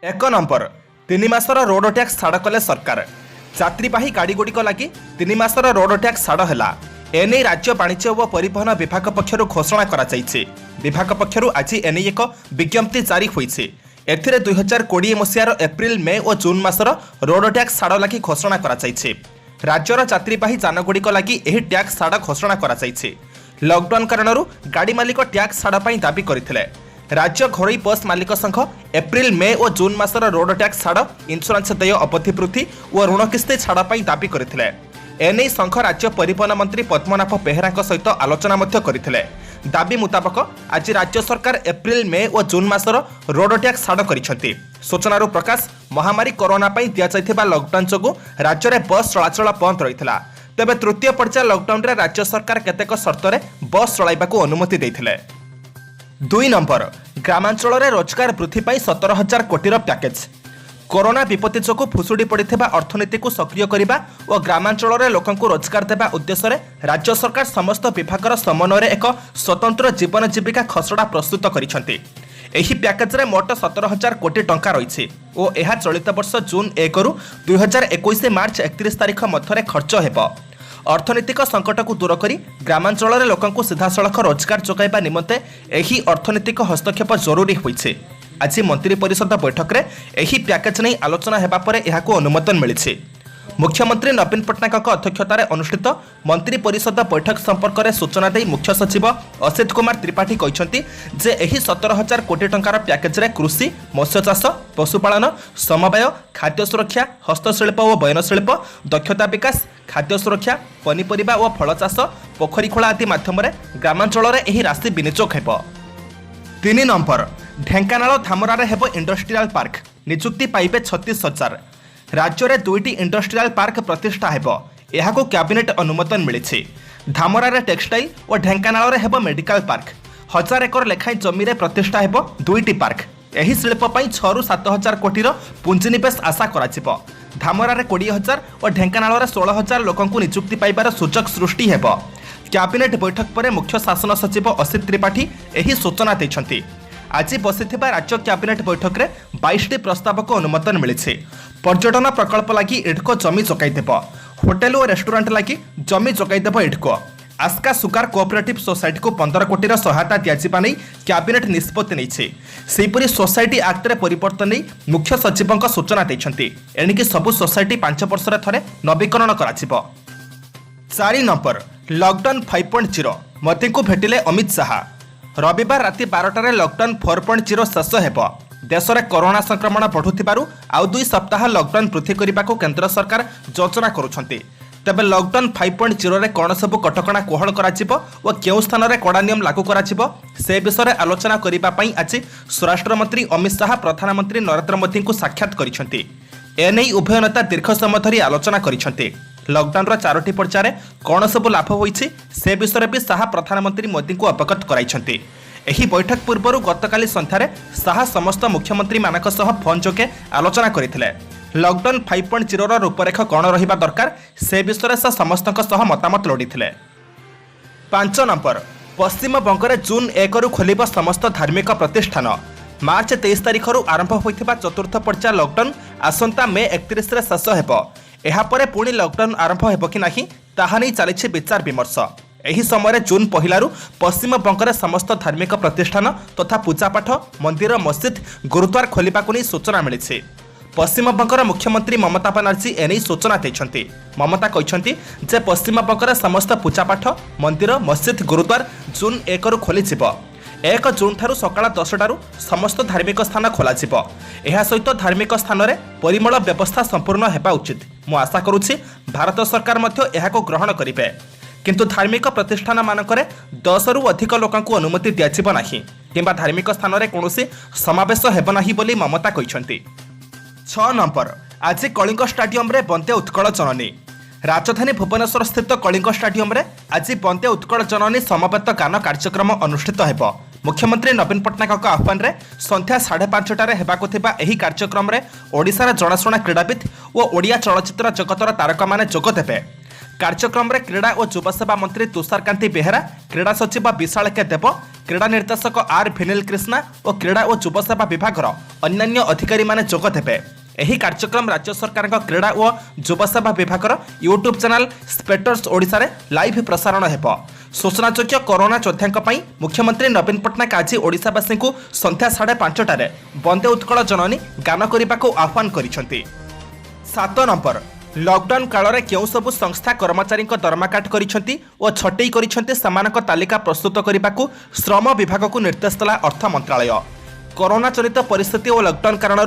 एक number 3 मासर road tax छाड़ कले सरकार। यात्रीवाही गाड़ीगुड़िक लगी 3 मासर रोड टैक्स छाड़ है। एने राज्य वाणिज्य और परिवहन विभाग पक्षर घोषणा कराଯାଇଛି। विभाग पक्षर आज एने एक विज्ञप्ति जारी होईछि। एथिरे 2020 मसीहार एप्रिल मे और जून मासर रोड टैक्स छाड़ लगी घोषणा कराଯାଇଛି। राज्यर यात्रीवाही जानगुड़िक लगी एही टैक्स छाड़ घोषणा कराଯାଇଛି। लॉकडाउन कारणरू गाड़ी मालिक टैक्स छाड़ पई दाबी करथिले। राज्य घरोई बस मालिक संघ एप्रिल मे और जून मासर रोड टैक्स छाड़, इंश्योरेंस देय अवधि वृद्धि और ऋण किस्ती छाड़ पई दाबी करथिले। एने संघ राज्य परिवहन मंत्री पद्मनाभ बेहेरा सहित आलोचना करथिले। दाबी मुताबक आज राज्य सरकार एप्रिल मे और जून मासर रोड टैक्स छाड़ करिसेंती। सूचनारू प्रकाश, महामारी कोरोना पई दिया जायथिबा लॉकडाउन जोगु राज्य में बस चलाचल बंद रहितला। तेबे तृतीय पर्याय लॉकडाउन रे राज्य सरकार केतेक शर्तरे बस चलाइबाकू अनुमति देथिले। 2 नंबर ग्रामांचल रे रोजगार वृद्धि पाई 17,000 कोटीर पैकेज। कोरोना विपत्ति जोगु फुसुड़ी पड़िथिबा अर्थनीति को सक्रिय करिबा और ग्रामांचल रे लोकंकु रोजगार देबा उद्देश्य रे राज्य सरकार समस्त विभागर समन्वय एक स्वतंत्र जीवन जीविका खसड़ा प्रस्तुत करिसेंती। एही पैकेज रे मोट 17,000 कोटी टंका रहिछि और एहा चलित वर्ष जून 1 रु 2021 मार्च 31 तारिख मध्य खर्च हेबो। अर्थनीतिक संकट को दूर करी ग्रामांचल रे लोकंकु सीधासलख रोजगार जोगाइबा निमंते एही अर्थनीतिक हस्तक्षेप जरूरी होइछि। आज मंत्री परिषद बैठक रे एही पैकेज नहीं आलोचना हेबा परे एहाको अनुमोदन मिलिछि। मुख्यमंत्री नवीन पट्टनायक अध्यक्षतार अनुष्ठित मंत्री परिषद बैठक संपर्क में सूचना दे मुख्य सचिव असित कुमार त्रिपाठी कहते जे एही 17,000 कोटी टंकार पैकेज रे कृषि, मत्स्य चाष, पशुपालन, समवाय, खाद्य सुरक्षा, हस्तशिल्प और बयनशिल्प, दक्षता विकास, खाद्य सुरक्षा, पनीपरिबा और फल चाष, पोखरी खोला आदि माध्यम ग्रामांचल रे एही राशि विनियोग हेबो। 3 नंबर ढेंकानाल धामरारे हेबो इंडस्ट्रियल पार्क। नियुक्ति पाइबे 36,000। राज्य में 2टी इंडस्ट्रियल पार्क प्रतिष्ठा हेबो। एहाको कैबिनेट अनुमोदन मिलिछि। धामरारे टेक्सटाइल और ढेंकानाल रे हेबो मेडिकल पार्क। 1000 एकर लेखाई जमी रे प्रतिष्ठा हेबो 2टी पार्क। एही शिल्प पई 6 रु 7,000 कोटीर पुंजीनिवेश आशा कराजिबो। धामरारे 20,000 और ढेंकानाल रे 16,000 लोकंकु नियुक्ति पाइबार सुजोग सृष्टि हेबो। कैबिनेट बैठक पर मुख्य शासन सचिव असित त्रिपाठी एही सूचना दैछंती। आज बसिथिबा राज्य कैबिनेट बैठक में 22टी प्रस्ताव को अनुमोदन मिली। पर्यटन प्रकल्प लगी इडको जमी जोगाइदेव। होटेल और रेस्टोरेंट लगी जमी जोगाइदेव IDCO. Aska sugar cooperative society को 15 कोटीर सहायता दिया नहीं कैबिनेट निष्पत्ति नहीं। सेहीपरि सोसाइटी एक्ट रे परिवर्तन नहीं मुख्य सचिव सूचना देछंती। एणिकी सबु सोसाइटी 5 वर्ष थरे नवीकरण कराजिबो। 4 नंबर लॉकडाउन 5.0 मोदी को भेटिले अमित शाह। रविवार राति 12टार लॉकडाउन 4.0 शेष हेबो। देश में कोरोना संक्रमण बढ़ुथिबारु आउ 2 सप्ताह लॉकडाउन वृद्धि करने केंद्र सरकार योजना करुछंती। तेबे लॉकडाउन 5.0 रे कौन सब कटकणा कोहल कराजिबो और केउ स्थान रे कड़ा नियम लागू कराजिबो से विषय में आलोचना करिबा पई आज स्वराष्ट्र मंत्री अमित शाह प्रधानमंत्री नरेंद्र मोदी को साक्षात करिसेंती। एनै उभय नेता दीर्घ समय धरी आलोचना करिसेंती। लॉकडाउन 4टी पर्याय कौन सब लाभ होईछि से विषय भी शाह प्रधानमंत्री मोदी को अवगत कराइछंती। एही बैठक पूर्व गतकाली संध्यारे शाह समस्त मुख्यमंत्री मानक सह फोन जोगे आलोचना करथिले। लॉकडाउन 5.0 रो रूपरेख कौन रहिबा दरकार से विषय से समस्तक सह मतामत लोडिथिले। 5 नंबर पश्चिम बंग रे जून 1 रु खोलिबा समस्त धार्मिक प्रतिष्ठान। मार्च 23 तारिख रु आरंभ होइथिबा चतुर्थ पर्याय लॉकडाउन आसंता मे 31 रे शेष हेबो। एहापरे पुणी लॉकडाउन आरंभ हेबो कि नाही ताहा नै चलिछि विचार विमर्श। एही समय जून 1 रु पश्चिम बंग रे समस्त धार्मिक प्रतिष्ठान तथा पूजापाठ, मंदिर, मस्जिद, गुरुद्वार खोलिबाकु नै सूचना मिलिछि। पश्चिम बंगर मुख्यमंत्री ममता बनर्जी एनै सूचना दैछंती। ममता कहछंती जे पश्चिम बंग रे समस्त पूजापाठ, मंदिर, मस्जिद, गुरुद्वार जून 1 रु खोली जिवो। 1 जून ठारू सकाळ 10टारू समस्त धार्मिक स्थान खोलाଯିବ। ଏହା ସହିତ ଧାର୍ମିକ ସ୍ଥାନରେ ପରିମଳ ବ୍ୟବସ୍ଥା ସମ୍ପୂର୍ଣ୍ଣ ହେବା ଉଚିତ। ମୁଁ ଆଶା କରୁଛି ଭାରତ ସରକାର ମଧ୍ୟ ଏହାକୁ ଗ୍ରହଣ କରିବେ। କିନ୍ତୁ ଧାର୍ମିକ ପ୍ରତିଷ୍ଠାନ ମାନଙ୍କରେ 10 ରୁ ଅଧିକ ଲୋକଙ୍କୁ ଅନୁମତି ଦିଆଯିବ ନାହିଁ କିମ୍ବା ଧାର୍ମିକ ସ୍ଥାନରେ କୌଣସି ସମାବେଶ ହେବ ନାହିଁ ବୋଲି ମମତା କହିଛନ୍ତି। 6 ନମ୍ବର आज कलिंग स्टाडियम रे बंदे उत्कल जननी। राजधानी भुवनेश्वर स्थित कलिंग स्टाडियम रे आज बंदे उत्कल जननी समवेत गान कार्यक्रम अनुष्ठित हेबो। मुख्यमंत्री नवीन पट्टनायक आह्वान रे संध्या 5:30 हेबाकु थिबा एही कार्यक्रम रे ओडिशार जनाशुना क्रीड़ाविद और ओडिया चलचित्र जगतर तारका माने जोग देबे। कार्यक्रम रे क्रीड़ा और युवा सेवा मंत्री तुषार कांति बेहेरा, क्रीड़ा सचिव विशाल के देव क्रीड़ा निर्देशक आर भिनिल कृष्णा और क्रीड़ा और युव सेवा विभाग अन्य अधिकारी माने जोग देबे। एही कार्यक्रम राज्य सरकार क्रीड़ा और युव सेवा विभाग यूट्यूब चैनल स्पेक्टर्स ओडिशा रे लाइव प्रसारण हेबो। सूचनायोग्य कोरोना योद्धांक पई मुख्यमंत्री नवीन पट्टनायक आज ओडिशावासी को संध्या 5:30 वंदे उत्कल जननी गान करने को आह्वान करिसेंति। 7 नंबर लॉकडाउन काल रे केउ सबु संस्था कर्मचारी दरमा काट करिसेंति और छटई करिसेंति समानक तालिका प्रस्तुत करने को श्रम विभाग को निर्देश देला अर्थ मंत्रालय। कोरोना जनित परिस्थिति और लॉकडाउन कारण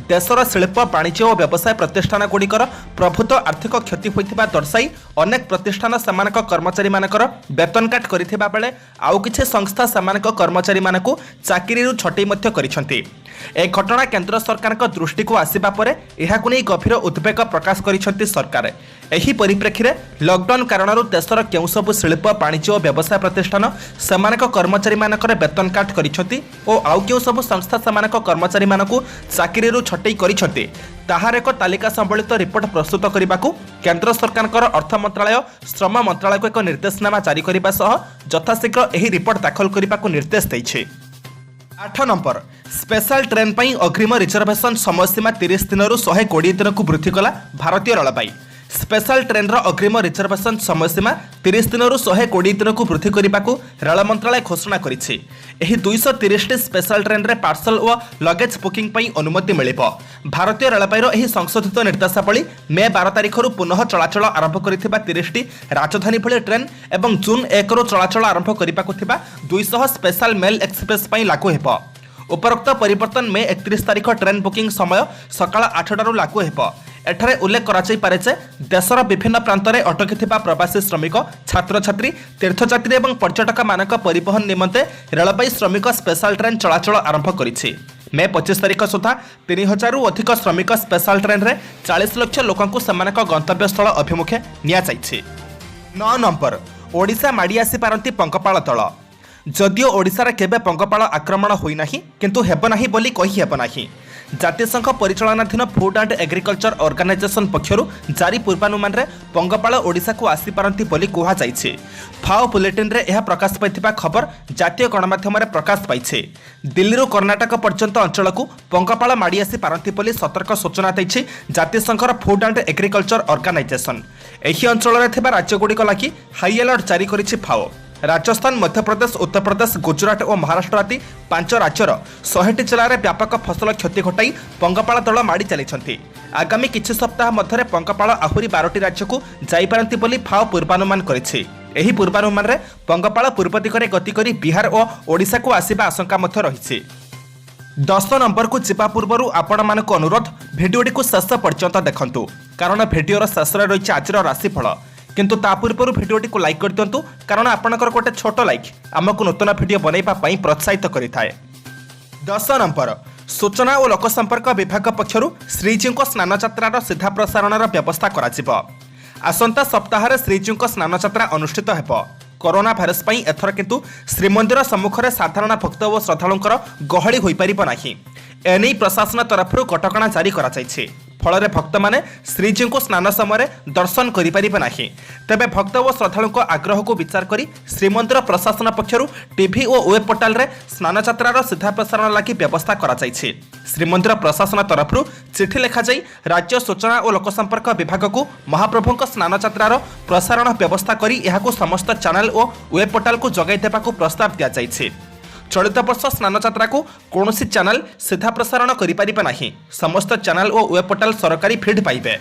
देशर शिल्प वाणिज्य और व्यवसाय प्रतिष्ठान गुड़िकर प्रभुत आर्थिक क्षति होइथिबा दर्शाई अनेक प्रतिष्ठान समानक कर्मचारी मानकर वेतन काट करिथिबा बेले आउ किछि संस्था समानक कर्मचारी मानकु चाकरीरु छटई मध्य करिसेंति। ए घटना केंद्र सरकार दृष्टि को आसिबा परे एहाकु नै गभीर उद्वेग प्रकाश करिसेंति सरकार। एही परिप्रेक्षी रे लॉकडाउन कारण देशर केउ सब शिल्प वाणिज्य और व्यवसाय प्रतिष्ठान समानक कर्मचारी मानकर वेतन काट करिसेंति और आउ केउ सब संस्था समानक कर्मचारी मानकु चाकरीरु छटई करिसेंति ताहार एक तालिका संबलित रिपोर्ट प्रस्तुत करने को केंद्र सरकार अर्थ मंत्रालय श्रम मंत्रालय को एक निर्देशनामा जारी करने सह यथाशीघ्र एही रिपोर्ट दाखल करने को निर्देश देइछे। 8 नंबर स्पेशल ट्रेन पर अग्रिम रिजर्वेशन समयसीमा 30 दिन 120 दिन को वृद्धि कला भारतीय रेलवे। स्पेशल ट्रेन अग्रिम रिजर्वेशन समयसीमा 30 दिन 120 दिन को वृद्धि करने को रेल मंत्रालय घोषणा करिछि। एही 230 स्पेशल ट्रेन रे पार्सल और लगेज बुकिंग पई अनुमति मिलिबो। भारतीय रेलवेर एही संशोधित निर्देशावली मे 12 तारिख पुनः चलाचल आरंभ करिथिबा 30 राजधानी भली ट्रेन एवं जून 1 चलाचल आरंभ करिबाकु थिबा 200 स्पेशल मेल एक्सप्रेस पई लागू हेबो। उपरोक्त परिवर्तन मे 31 तारिख ट्रेन बुकिंग समय सकाळ 8 लागू हेबो। एठारे उल्लेख कराई पारे जे देशर विभिन्न प्रांत में अटकी प्रवासी श्रमिक छात्र छात्री तीर्थयात्री और पर्यटक मानक परिवहन निमंते रेलवे श्रमिक स्पेशल ट्रेन चलाचल आरंभ करिछि। मे 25 तारिख सुधा 3000 अधिक श्रमिक स्पेशल ट्रेन रे 40 लाख लोकंकु समानक गंतव्य स्थल अभिमुखे निया जाइछि। 9 नंबर ओडिशा माड़ी आसी पारंती पंकपाल दल। जदिओ ओडिशा रे केबे पंकपाल आक्रमण होई नाही किंतु हेब नाही बोली कहि हेब नाही। जातिसंघ परिचालनाधीन फूड एंड एग्रीकल्चर ऑर्गेनाइजेशन पक्षरु जारी पूर्वानुमान रे पंगपाल ओडिशा को आसी पारंती बोली कुहा जाइछे। फाओ बुलेटिन रे यह प्रकाश पाइथिबा खबर जातीय गणमाध्यम रे प्रकाश पाइछे। दिल्ली कर्नाटक पर्यंत अंचल को पंगपाल माड़ी आसी पारंती बोली सतर्क सूचना दैछि जातिसंघर फूड एंड एग्रीकल्चर ऑर्गेनाइजेशन। एही अंचल रे थिबा राज्यगुड़िक लागि हाई अलर्ट जारी करिछि फाओ। राजस्थान मध्य प्रदेश उत्तर प्रदेश गुजरात और महाराष्ट्र आदि 5 राज्यर 100टी जिले में व्यापक फसल क्षति घटाई पंगपाल दल माड़ी चली। आगामी किछि सप्ताह मध्य पंगपाल आहुरी 12टी राज्य को जाइपारंती बोली फाओ पूर्वानुमान करिछि। एही पूर्वानुमान रे पंगपाल पूर्व दिगरे गति करी बिहार और ओडिशा को आसिबा आशंका मध्य रहिछि। 10 नंबर को जिबा पूर्व आपण मानक अनुरोध भिडियोटी को शेष पर्यंत देखंतु कारण भिडियोर शेष रे रहिछि आजिर राशिफल। किंतु ता पूर्व भिडियोटी को लाइक कर दिंतु कारण आपनकर गोटे छोट लाइक आमको नूतन भिडियो बनैबा पई प्रोत्साहित करिथाए। 10 नंबर सूचना और लोकसंपर्क विभाग पक्षरु श्रीजीव स्नान यात्रार सीधा प्रसारणर व्यवस्था कराजिबो। आसंता सप्ताह श्रीजीव स्नान यात्रा अनुष्ठित हेबो। कोरोना भाइरस पई एथर किंतु श्रीमंदिर सम्मुखरे साधारण भक्त और श्रद्धालुंकर गहली होई परिबो नाही। एनै प्रशासन तरफरु कटकणा जारी करा जायछि। फल भक्त मैंने श्रीजी को स्नान समय दर्शन करें ना। तेबे भक्त और श्रद्धालु आग्रह को विचार करी श्रीमंदिर प्रशासन पक्षरु टीवी और वेब पोर्टाल रे स्नान यात्रार सीधा प्रसारण लगी व्यवस्था करा जायछि। श्रीमंदिर प्रशासन तरफरु चिठी लिखा जाई राज्य सूचना और लोकसंपर्क विभाग को महाप्रभु स्नान यात्रार प्रसारण व्यवस्था करी एहाकु समस्त चैनल और वेब पोर्टाल को जगाई देबाकु प्रस्ताव दिया जायछि। चलित वर्ष स्नान यात्रा को कौन चैनल सीधा प्रसारण करें ना। समस्त चैनल और वेब पोर्टाल सरकारी फीड पाइबे।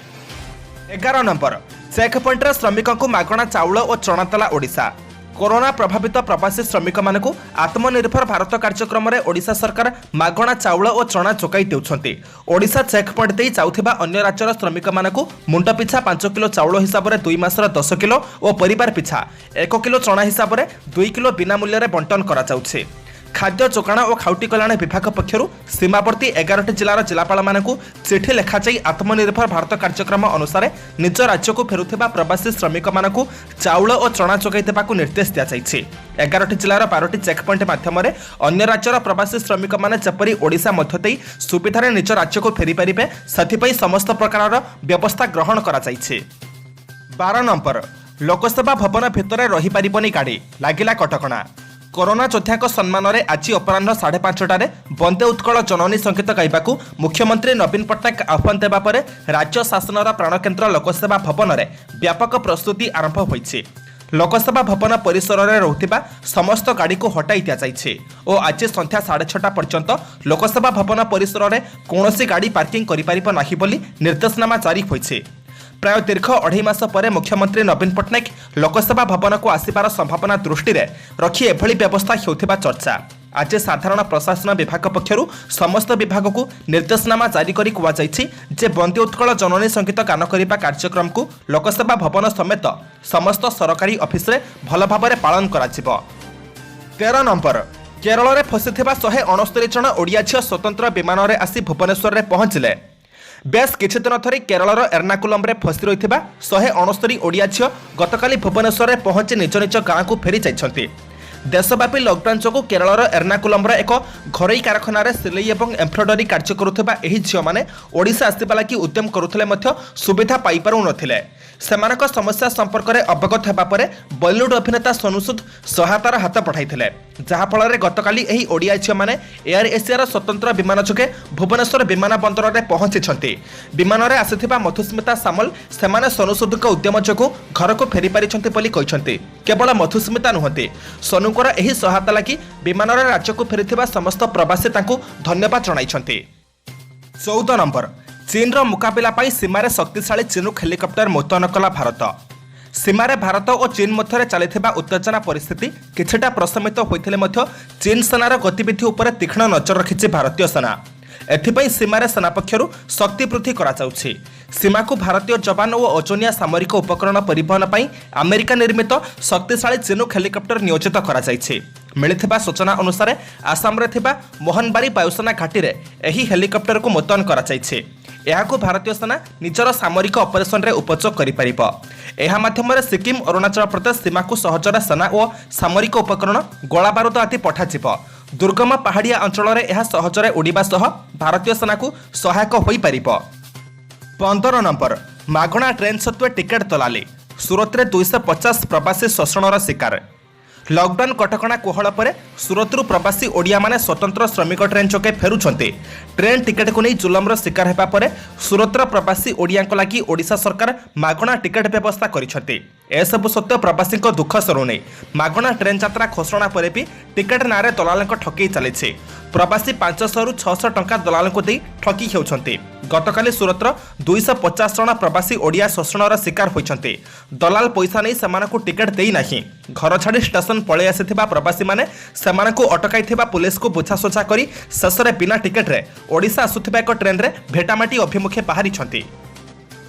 11 नंबर चेक पॉइंट श्रमिकों को मागणा चाउल और चना तला ओडिशा। कोरोना प्रभावित प्रवासी श्रमिक मानक आत्मनिर्भर भारत कार्यक्रम में ओडिशा सरकार मागणा चाउल और चना जोगाई देउछन्ति। ओडिशा चेक पॉइंट दे जाउथिबा अन्य राज्यर श्रमिक मानक मुंड पिछा 5 किलो चाउल हिसाब से 2 मासर 10 किलो और परिवार पिछा 1 किलो चना हिसाब से 2 किलो बिना मूल्य रे बंटन करा जाउछे। खाद्य जोगाण और खाउटी कल्याण विभाग पक्षरु सीमावर्ती 11टी जिलार जिलापाल मानकु चिठी लेखा जाई आत्मनिर्भर भारत कार्यक्रम अनुसार निज राज्य को फेरुथिबा प्रवासी श्रमिक मानकु चाउल और चना जोगाई देबाकु निर्देश दिया जायछि। 11टी जिलार 12टी चेक पॉइंट माध्यम अन्य राज्यर प्रवासी श्रमिक माने जेपरि ओडिशा मध्य देई सुविधार निज राज्य को फेरी पारिबे सथिपई समस्त प्रकार व्यवस्था ग्रहण करा जायछि। 12 नंबर लोकसभा भवन भितर रही पारिबनी गाड़ी लागिला कटकणा। कोरोना योद्धा सम्मान में आज अपराह 5:30 वंदे उत्कल जननी संगीत गाइबाकू मुख्यमंत्री नवीन पट्टनायक आह्वान देवा पर राज्य शासन प्राणकेन्द्र लोकसेवा भवन में व्यापक प्रस्तुति आरंभ होईछि। लोकसेवा भवन परिसर में रहुथिबा समस्त गाड़ी को हटाई दिया जाइछि और आज संध्या 6:30 पर्यंत लोकसेवा भवन परिसर में कौनसी गाड़ी पार्किंग करिपारिबो नाही बोली निर्देशनामा जारी होईछि। प्राय दीर्घ 2.5 मास पर मुख्यमंत्री नवीन पट्टनायक लोकसेवा भवन को आसिबार संभावना दृष्टि रखी एभली व्यवस्था होउथिबा चर्चा। आज साधारण प्रशासन विभाग पक्षरु समस्त विभाग को निर्देशनामा जारी करी कुआ जाइछि जे वंदे उत्कल जननी संगीत गान करिबा कार्यक्रम को लोकसेवा भवन समेत समस्त सरकारी ऑफिस रे भल भाबरे पालन कराजिबो। 13 नंबर केरल रे फसिथिबा 169 जन ओडिया झियो स्वतंत्र विमान रे आसी भुवनेश्वर रे पहुंचिले। बेस किछि दिन धरी केरलर एर्नाकुलम रे फसी रहिथिबा 169 ओडिया झियो गतकाली भुवनेश्वर रे पहुंची निज निज गाँ को फेरी जाइछन्ति। देशव्यापी लॉकडाउन जो केरलर एर्नाकुलम एक घरोई कारखाना सिलाई और एम्ब्रॉयडरी कार्य करुवा एही झियो माने ओडिशा आसिबा लागि उद्यम करुथिले मध्य सुविधा पाई पारु नथिले। सेमानक समस्या संपर्क में अवगत हेबा परे बॉलीवुड अभिनेता सोनू सूद सहायतार हाथ पठाइथिले, जहा फल गतकाली एही ओडिया झियो माने एयर एशियार स्वतंत्र विमान जोगे भुवनेश्वर विमान बंदर में पहुंची। विमान में आसिथिबा मधुस्मिता सामल सेमाने सोनू सूदक उद्यम जोगु घर को फेरी पारिछन्ति बोली कहिसन्ति। केवल मधुस्मिता नुहंती, सोनूकर एही सहायता लागि विमान में राज्य को फेरिथिबा समस्त प्रवासी तांकु धन्यवाद जणाइछन्ति। 14 नंबर चीन रो मुकाबिला पाई सीमारे शक्तिशाली चिनुक हेलिकॉप्टर मुतयन कला भारत। सीमारे भारत और चीन मध्य चलता उत्तेजना परिस्थिति किछिटा प्रशमित होइथिले मध्य चीन सेनार गतिविधि उपर तीक्ष्ण नजर रखिछि भारतीय सेना। एथिपई सीमारे सेना पक्षरु शक्ति वृद्धि करा जाउछि। सीमा को भारतीय जवान और ओजनिया सामरिक उपकरण परिवहन पाई अमेरिका निर्मित शक्तिशाली चिनुक हेलिकॉप्टर नियोजित करा जाइछि। मिलिथिबा सूचना अनुसार आसाम रे थिबा मोहनबारी वायुसेना घाटी रे एही हेलिकॉप्टर को मुतयन करा जाइछि। एहाकु भारतीय सेना निजर सामरिक ऑपरेशन रे उपयोग करि परिबो। एहा माध्यम रे सिक्किम अरुणाचल प्रदेश सीमा को सहजरे सेना और सामरिक उपकरण गोला बारूद आदि पठाजिबो। दुर्गम पहाड़िया अंचल रे एहा सहजरे उड़ीबा सह भारतीय सेना को सहायक होई परिबो। 15 नंबर मागणा ट्रेन सत्वे टिकेट दलाली सूरत रे 250 प्रवासी शोषणर शिकार। लॉकडाउन कटकणा कोहल पर सूरतरू प्रवासी ओडिया माने स्वतंत्र श्रमिक ट्रेन चके फेरुछन्ते। ट्रेन टिकेट को नहीं जुलमर शिकार हेबा पर सूरतर प्रवासी ओडिया लगी ओडिशा सरकार मागणा टिकेट व्यवस्था करिछन्ते। एसबु सत्य प्रवासी दुख सरुने मागणा ट्रेन यात्रा घोषणा पर भी टिकेट नारे दलाल ठकई चली। प्रवासी 500 ରୁ 600 टंका दलाल को दे ठकी हेउछन्ते। गतकाली सूरतर 250 जन प्रवासी ओडिया शोषणर शिकार होइछन्ते। दलाल पैसा नहीं सेमानकु टिकेट देई नाही। घर छाड़ी स्टेशन पळे आसिथिबा प्रवासी माने सेमानकु अटकाइथिबा पुलिस को बुझासुझा करी शेषरे बिना टिकेट रे ओडिशा आसुथिबा एक ट्रेन रे भेटामाटी अभिमुखे बाहरिछन्ते।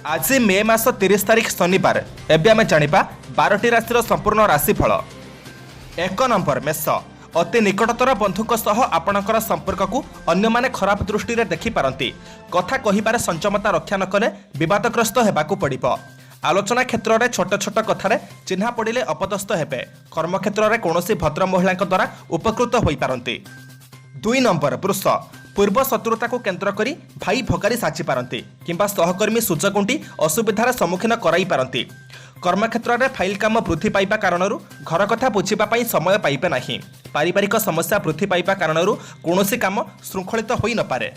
आज मे मास 30 तारिख शनिवार। एबे आमे जानिबा 12टी राशिर संपूर्ण राशिफल। 1 नंबर मेष अति निकटतर बंधुक सह आपणकर संपर्क को अन्य माने खराब दृष्टि रे देखि पारंती। कथा कहिबारे संयमता रक्षा न कले विवादग्रस्त हेबाकू पड़िबो। आलोचना क्षेत्र में छोट छोट कथार चिन्हा पड़े अपदस्थ हेबे। कर्म क्षेत्र में कौन भद्र महिला द्वारा उपकृत हो पारती। 2 नंबर वृष पूर्व शत्रुता को केन्द्र करी भाई भगारी साची पारती किंबा सहकर्मी सूचकुंटी असुविधार सम्मुखीन कराई पारती। कर्मक्षेत्र में फाइल काम वृद्धि पाइबा कारणरू घर कथा बुझीबा समय पाइबे नाही। पारिवारिक समस्या वृद्धि पाइबा कारणरू कौनसी काम श्रृंखलित होई न पारे।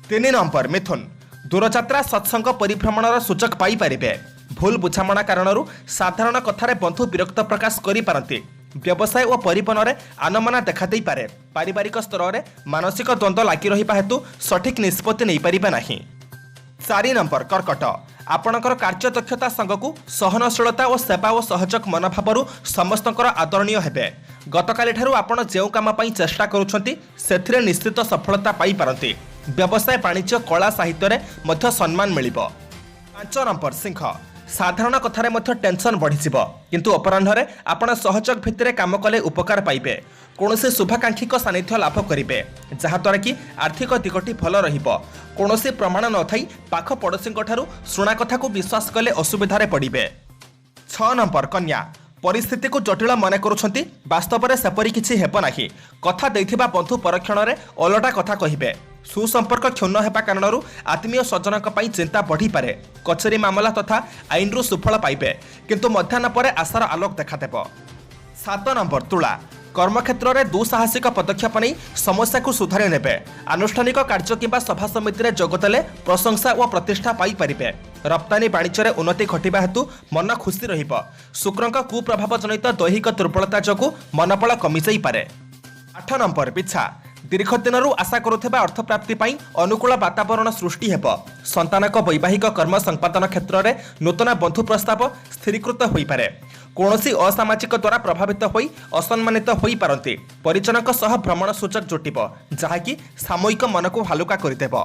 3 नंबर मिथुन दूरयात्रा सत्संग परिभ्रमणर सुजोग पाई पारिबे। भूल बुझामणा कारणरू साधारण कथारे बंधु विरक्त प्रकाश करि पारती। व्यवसाय और परिवहन में आनमना देखा दे पारे। पारिवारिक स्तर में मानसिक द्वंद्व लगी रहिबा हेतु सठिक निष्पत्ति नहीं पारिबे नाही। 4 नंबर कर्कट आपणकर कार्य दक्षता संगकु सहनशीलता और सेवा और सहयोग मनोभाव समस्तकर आदरणीय हेबे। गतकाली ठारू आपण जेउ काम पई चेष्टा करूछंती सेथिरे निश्चित सफलता पाई पारंती। व्यवसाय वाणिज्य कला साहित्य रे मध्य सम्मान मिलिबो। 5 नंबर सिंह साधारण कथारे मध्य टेंशन बढ़ीजिबो किंतु अपराह्न आपण सहयोग भित्तिरे काम कले उपकार पाइबे। कौनसी शुभाकांक्षी सानिध्य लाभ करेंगे जहाद्वारा कि आर्थिक दिगटी भल रहिबो। कौनसी प्रमाण न थई पाख पड़ोसी शुणा कथा को विश्वास कले असुविधारे पड़िबे। 6 नंबर कन्या परिस्थिति को जटिल मन करुछंती वास्तव में सेपरी किछि हेब नाही। कथा देथिबा बंधु परक्षण रे ओलटा कथा कहिबे। सुसंपर्क क्षुण्ण हेबा कारणरू आत्मीय स्वजनक पई चिंता बढ़ी पारे। कचेरी मामला तथा आईन सुफल पाइबे किंतु मध्याह्न पर आशार आलोक देखा देबो। 7 नंबर तुला कर्मक्षेत्र में दुस्साहसिक पदक्षेप नहीं समस्या को सुधारी नेबे। आनुष्ठानिक कार्य किंबा सभा समिति में जोगदेले प्रशंसा और प्रतिष्ठा पाई परिबे। रप्तानी वाणिज्य में उन्नति घटिबा हेतु मन खुशी रहिब। शुक्रक कुप्रभाव जनित दैहिक दुर्बलता जोगु मनबल कमी जाई पारे। 8 नंबर पिछा दीर्घ दिनरू आशा करुथिबा अर्थप्राप्ति पाई अनुकूल वातावरण सृष्टि हेब। संतानक वैवाहिक कर्म संपादन क्षेत्र में नूतन बंधु प्रस्ताव स्थिरीकृत होई पारे। कौनसी असामाजिक द्वारा प्रभावित होई असम्मानित होई पारंती। परिजनक सह भ्रमण सूचक जुटिब जहाँकि सामयिक मन को हालुका करिदेब।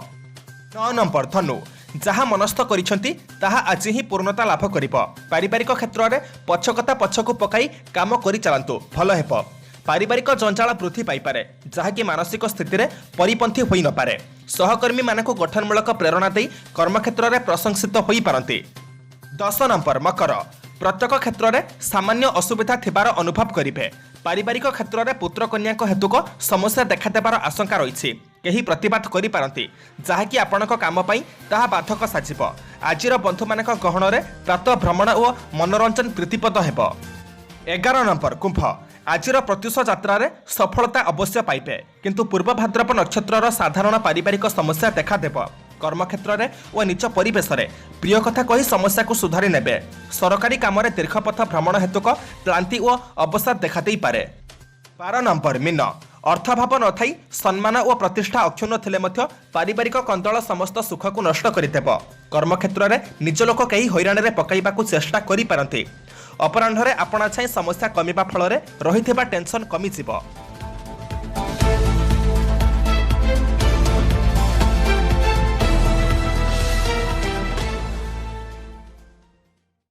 9 नंबर धनु जहाँ मनस्थ करिसेंती ताहा आज ही पूर्णता लाभ करिब। पारिवारिक क्षेत्र में पछकता पछकु पकाई काम करि चलंतु भल हेब। पारिवारिक जंजाल वृद्धि पाइपारे जहाँकि मानसिक स्थिति में परिपंथी होई न पारे। सहकर्मी मानक गठनमूलक प्रेरणा दे कर्मक्षेत्र में प्रशंसित होई पारंती। 10 नंबर मकर प्रत्येक क्षेत्र में सामान्य असुविधा थिबार अनुभव करिवे। पारिवारिक क्षेत्र में पुत्र कन्या हेतुक समस्या देखादेबार आशंका रही। केही प्रतिवाद करि पारंती जहाँकि आपणक काम पाई ताहा बाधक साजिब। आजिर बंधु मानक गहण में प्रातः भ्रमण और मनोरंजन प्रीतिपद हेब। 11 नंबर कुंभ आजिर प्रत्युष यात्रा रे सफलता अवश्य पाइबे किंतु पूर्व भाद्रप नक्षत्र साधारण पारिवारिक समस्या देखादेब। कर्मक्षेत्र में और निज परिवेश में प्रिय कथा कही समस्या को सुधारी नेबे। सरकारी काम में दीर्घपथ भ्रमण हेतुक क्लांति और अवसाद देखादेई पारे। 12 नंबर मीन अर्थभाव न थाई सम्मान और प्रतिष्ठा अक्षुण्ण थिले मध्य पारिवारिक कंदल समस्त सुख को नष्ट करिदेब। कर्मक्षेत्र में निज लोक कई हैरान रे पकाइबाकू चेष्टा करि पारंती। अपराह्न रे आपणा छाई समस्या कमिबा फल रे रहिथिबा टेंशन कमिजिब।